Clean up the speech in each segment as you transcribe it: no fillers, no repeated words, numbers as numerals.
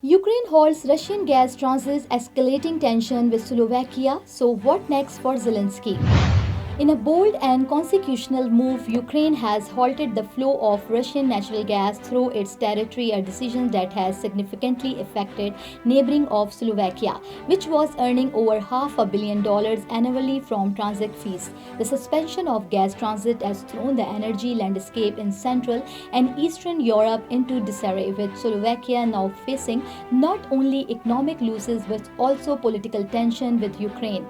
Ukraine halts Russian gas transit, escalating tension with Slovakia. So, what next for Zelensky? In a bold and consequential move, Ukraine has halted the flow of Russian natural gas through its territory, a decision that has significantly affected neighboring of Slovakia, which was earning over $500 million annually from transit fees. The suspension of gas transit has thrown the energy landscape in Central and Eastern Europe into disarray, with Slovakia now facing not only economic losses but also political tension with Ukraine,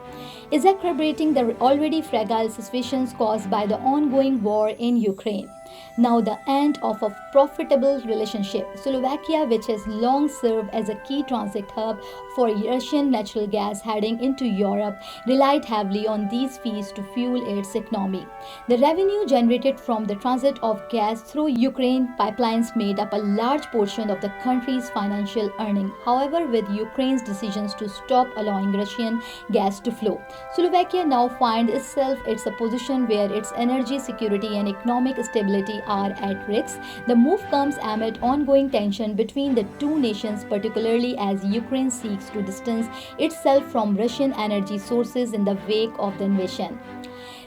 exacerbating the already fragile situations caused by the ongoing war in Ukraine. Now, the end of a profitable relationship. Slovakia, which has long served as a key transit hub for Russian natural gas heading into Europe, relied heavily on these fees to fuel its economy. The revenue generated from the transit of gas through Ukraine pipelines made up a large portion of the country's financial earning. However, with Ukraine's decisions to stop allowing Russian gas to flow, Slovakia now finds itself in a position where its energy security and economic stability are at risk. The move comes amid ongoing tension between the two nations, particularly as Ukraine seeks to distance itself from Russian energy sources in the wake of the invasion.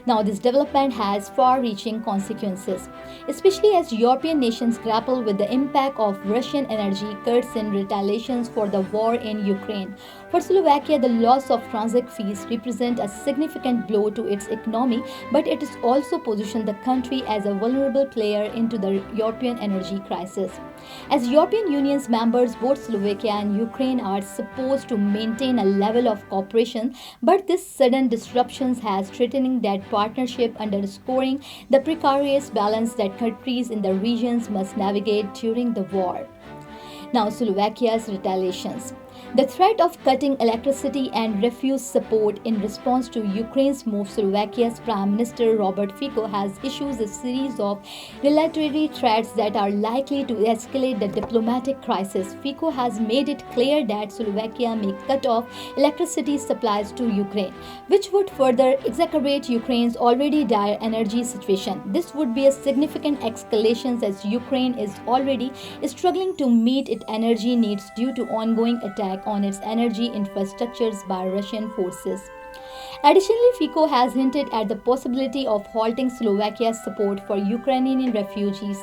Now, this development has far-reaching consequences, especially as European nations grapple with the impact of Russian energy cuts in retaliation for the war in Ukraine. For Slovakia, the loss of transit fees represent a significant blow to its economy, but it has also positioned the country as a vulnerable player into the European energy crisis. As European Union's members, both Slovakia and Ukraine are supposed to maintain a level of cooperation, but this sudden disruption has threatening that partnership, underscoring the precarious balance that countries in the regions must navigate during the war. Now, Slovakia's retaliations. The threat of cutting electricity and refuse support in response to Ukraine's move, Slovakia's Prime Minister Robert Fico has issued a series of retaliatory threats that are likely to escalate the diplomatic crisis. Fico has made it clear that Slovakia may cut off electricity supplies to Ukraine, which would further exacerbate Ukraine's already dire energy situation. This would be a significant escalation as Ukraine is already struggling to meet its energy needs due to ongoing attacks on its energy infrastructures by Russian forces. Additionally, Fico has hinted at the possibility of halting Slovakia's support for Ukrainian refugees.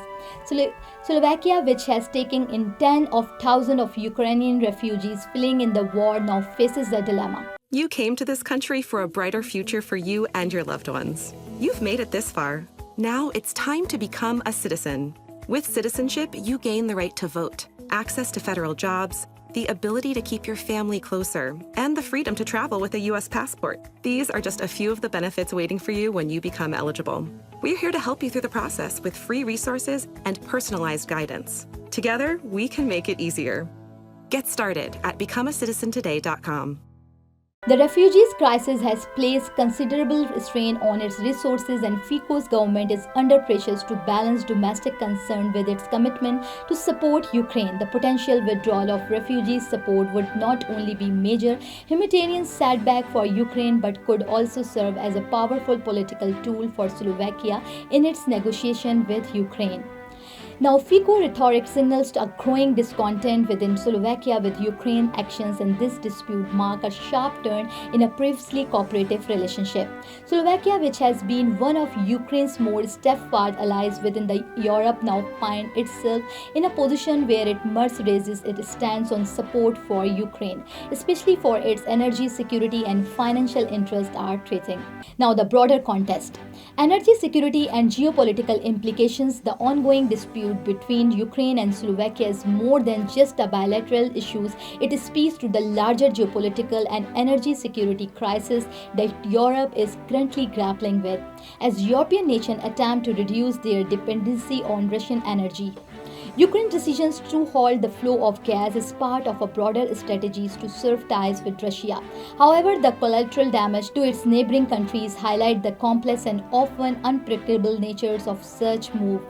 Slovakia, which has taken in tens of thousands of Ukrainian refugees fleeing in the war, now faces a dilemma. You came to this country for a brighter future for you and your loved ones. You've made it this far. Now it's time to become a citizen. With citizenship, you gain the right to vote, access to federal jobs, the ability to keep your family closer, and the freedom to travel with a U.S. passport. These are just a few of the benefits waiting for you when you become eligible. We're here to help you through the process with free resources and personalized guidance. Together, we can make it easier. Get started at becomeacitizentoday.com. The refugees crisis has placed considerable strain on its resources, and Fico's government is under pressure to balance domestic concern with its commitment to support Ukraine. The potential withdrawal of refugee support would not only be major humanitarian setback for Ukraine but could also serve as a powerful political tool for Slovakia in its negotiation with Ukraine. Now, Fico rhetoric signals a growing discontent within Slovakia with Ukraine actions, and this dispute mark a sharp turn in a previously cooperative relationship. Slovakia, which has been one of Ukraine's more steadfast allies within the Europe, now finds itself in a position where it must raise its stance on support for Ukraine, especially for its energy security and financial interests are threatened. Now, the broader context. Energy security and geopolitical implications. The ongoing dispute between Ukraine and Slovakia is more than just a bilateral issue. It speaks to the larger geopolitical and energy security crisis that Europe is currently grappling with, as European nations attempt to reduce their dependency on Russian energy. Ukraine's decisions to halt the flow of gas is part of a broader strategy to serve ties with Russia. However, the collateral damage to its neighboring countries highlight the complex and often unpredictable natures of such move.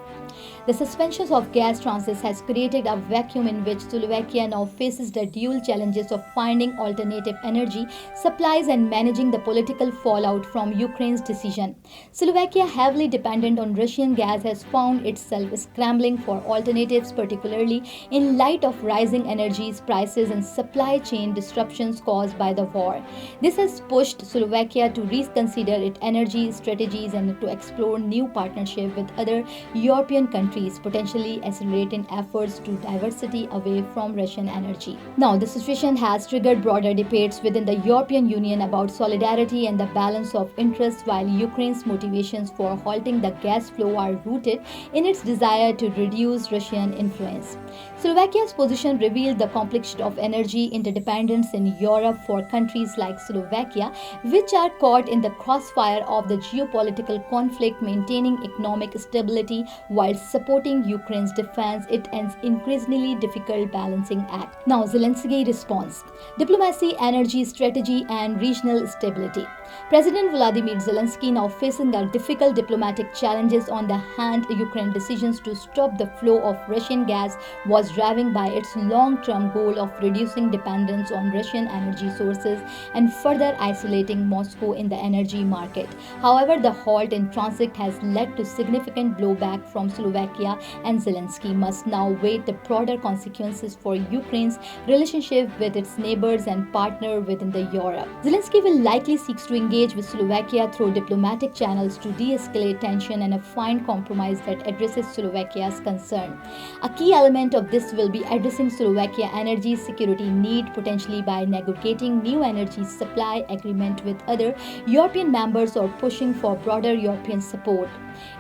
The suspension of gas transits has created a vacuum in which Slovakia now faces the dual challenges of finding alternative energy supplies and managing the political fallout from Ukraine's decision. Slovakia, heavily dependent on Russian gas, has found itself scrambling for alternatives, particularly in light of rising energy prices and supply chain disruptions caused by the war. This has pushed Slovakia to reconsider its energy strategies and to explore new partnerships with other European countries, potentially accelerating efforts to diversity away from Russian energy. Now, the situation has triggered broader debates within the European Union about solidarity and the balance of interests, while Ukraine's motivations for halting the gas flow are rooted in its desire to reduce Russian influence. Slovakia's position revealed the complexity of energy interdependence in Europe for countries like Slovakia, which are caught in the crossfire of the geopolitical conflict, maintaining economic stability while supporting Ukraine's defense. It an increasingly difficult balancing act. Now, Zelensky response: diplomacy, energy strategy, and regional stability. President Vladimir Zelensky, now facing the difficult diplomatic challenges on the hand, Ukraine's decisions to stop the flow of Russian gas was driven by its long-term goal of reducing dependence on Russian energy sources and further isolating Moscow in the energy market. However, the halt in transit has led to significant blowback from Slovakia, and Zelensky must now weigh the broader consequences for Ukraine's relationship with its neighbors and partner within the Europe. Zelensky will likely seek to engage with Slovakia through diplomatic channels to de-escalate tension and find compromise that addresses Slovakia's concern. A key element of this will be addressing Slovakia energy security need, potentially by negotiating new energy supply agreement with other European members or pushing for broader European support.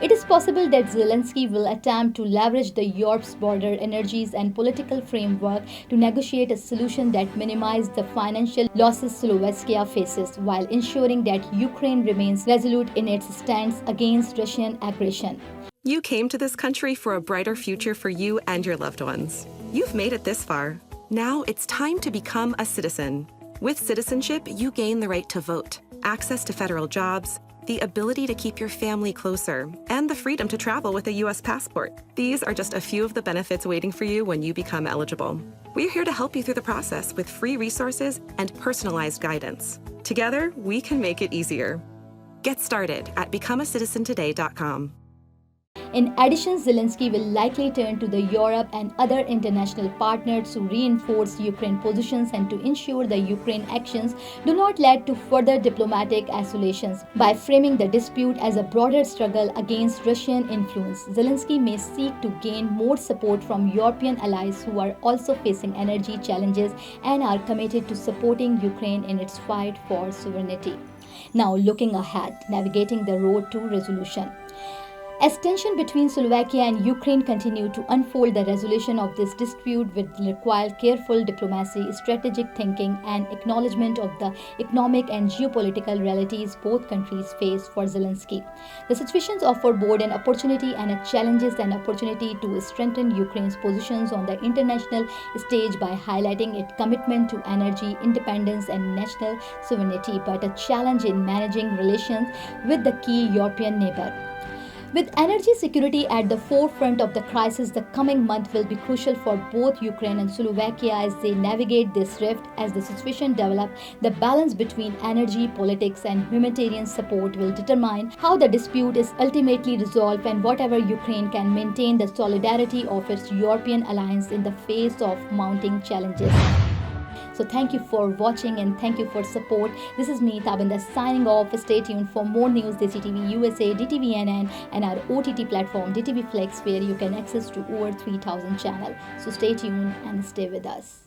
It is possible that Zelensky will attempt to leverage the Europe's broader energies and political framework to negotiate a solution that minimizes the financial losses Slovakia faces, while ensuring that Ukraine remains resolute in its stance against Russian aggression. You came to this country for a brighter future for you and your loved ones. You've made it this far. Now it's time to become a citizen. With citizenship, you gain the right to vote, access to federal jobs, the ability to keep your family closer, and the freedom to travel with a U.S. passport. These are just a few of the benefits waiting for you when you become eligible. We're here to help you through the process with free resources and personalized guidance. Together, we can make it easier. Get started at becomeacitizentoday.com. In addition, Zelensky will likely turn to the Europe and other international partners to reinforce Ukraine's positions and to ensure the Ukraine actions do not lead to further diplomatic isolations. By framing the dispute as a broader struggle against Russian influence, Zelensky may seek to gain more support from European allies who are also facing energy challenges and are committed to supporting Ukraine in its fight for sovereignty. Now, looking ahead, navigating the road to resolution. As tension between Slovakia and Ukraine continue to unfold, the resolution of this dispute will require careful diplomacy, strategic thinking, and acknowledgement of the economic and geopolitical realities both countries face. For Zelensky, the situations offer both an opportunity and a challenges, an opportunity to strengthen Ukraine's positions on the international stage by highlighting its commitment to energy independence and national sovereignty, but a challenge in managing relations with the key European neighbor. With energy security at the forefront of the crisis, the coming month will be crucial for both Ukraine and Slovakia as they navigate this rift. As the situation develops, the balance between energy, politics, and humanitarian support will determine how the dispute is ultimately resolved and whatever Ukraine can maintain the solidarity of its European alliance in the face of mounting challenges. So thank you for watching and thank you for support. This is me, Tabinda, signing off. Stay tuned for more news, Desi TV USA, DTVNN, and our OTT platform, DTV Flex, where you can access to over 3,000 channels. So stay tuned and stay with us.